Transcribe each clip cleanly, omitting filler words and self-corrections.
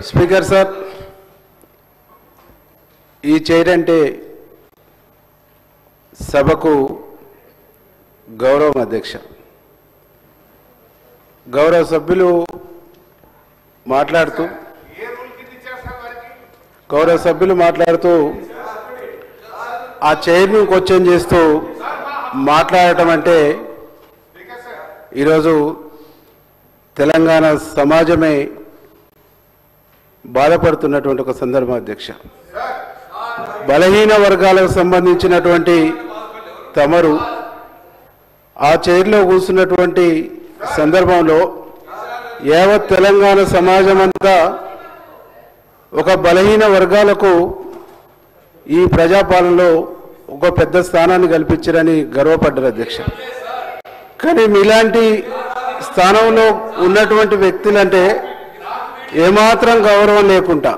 Speaker sir, ఈ chair అంటే సభకు గౌరవం అధ్యక్ష. గౌరవ సభ్యులు మాట్లాడుతూ ఆ చైర్ను క్వశ్చన్ చేస్తూ మాట్లాడటం అంటే ఈరోజు తెలంగాణ సమాజమే బాధపడుతున్నటువంటి ఒక సందర్భం అధ్యక్ష. బలహీన వర్గాలకు సంబంధించినటువంటి తమరు ఆ చైర్లో కూర్చున్నటువంటి సందర్భంలో యావత్ తెలంగాణ సమాజం అంతా ఒక బలహీన వర్గాలకు ఈ ప్రజాపాలనలో ఒక పెద్ద స్థానాన్ని కల్పించారని గర్వపడ్డారు అధ్యక్ష. కానీ మీలాంటి స్థానంలో ఉన్నటువంటి వ్యక్తులంటే ఏమాత్రం గౌరవం లేకుండా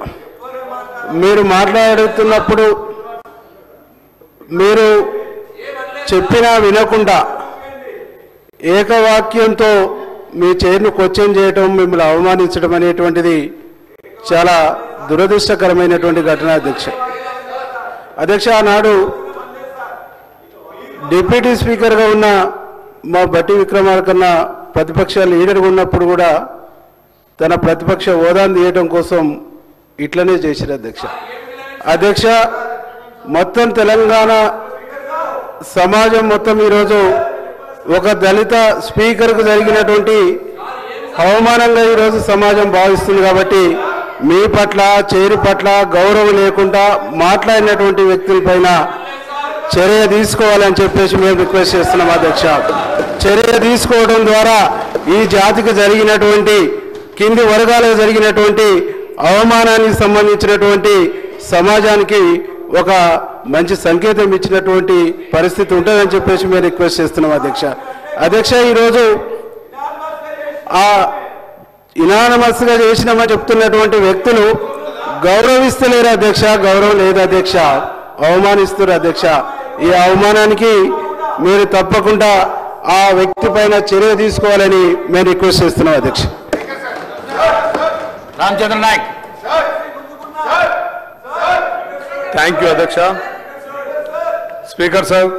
మీరు మాట్లాడుతున్నప్పుడు మీరు చెప్పినా వినకుండా ఏకవాక్యంతో మీ చైర్ను క్వశ్చన్ చేయటం, మిమ్మల్ని అవమానించడం అనేటువంటిది చాలా దురదృష్టకరమైనటువంటి ఘటన అధ్యక్ష. ఆనాడు డిప్యూటీ స్పీకర్గా ఉన్న మా బట్టి విక్రమార్కన్న ప్రతిపక్ష లీడర్గా ఉన్నప్పుడు కూడా తన ప్రతిపక్ష హోదాను తీయడం కోసం ఇట్లనే చేశారు అధ్యక్ష. మొత్తం తెలంగాణ సమాజం మొత్తం ఈరోజు ఒక దళిత స్పీకర్కు జరిగినటువంటి అవమానంగా ఈరోజు సమాజం భావిస్తుంది. కాబట్టి మీ పట్ల చైర్ పట్ల గౌరవం లేకుండా మాట్లాడినటువంటి వ్యక్తులపైన చర్య తీసుకోవాలని చెప్పేసి మేము రిక్వెస్ట్ చేస్తున్నాం అధ్యక్ష. చర్య తీసుకోవడం ద్వారా ఈ జాతికి జరిగినటువంటి కింది వర్గాలకు జరిగినటువంటి అవమానానికి సంబంధించినటువంటి సమాజానికి ఒక మంచి సంకేతం ఇచ్చినటువంటి పరిస్థితి ఉంటుందని చెప్పేసి మేము రిక్వెస్ట్ చేస్తున్నాం అధ్యక్ష. ఈరోజు ఆ ఇనానమస్గా చేసినామని చెప్తున్నటువంటి వ్యక్తులు గౌరవిస్తలేరు అధ్యక్ష, గౌరవం లేదు అధ్యక్ష, అవమానిస్తున్నారు అధ్యక్ష. ఈ అవమానానికి మీరు తప్పకుండా ఆ వ్యక్తి పైన చర్య తీసుకోవాలని మేము రిక్వెస్ట్ చేస్తున్నాం అధ్యక్ష. రామచంద్ర నాయక్. థ్యాంక్ యూ అధ్యక్ష. Speaker sir,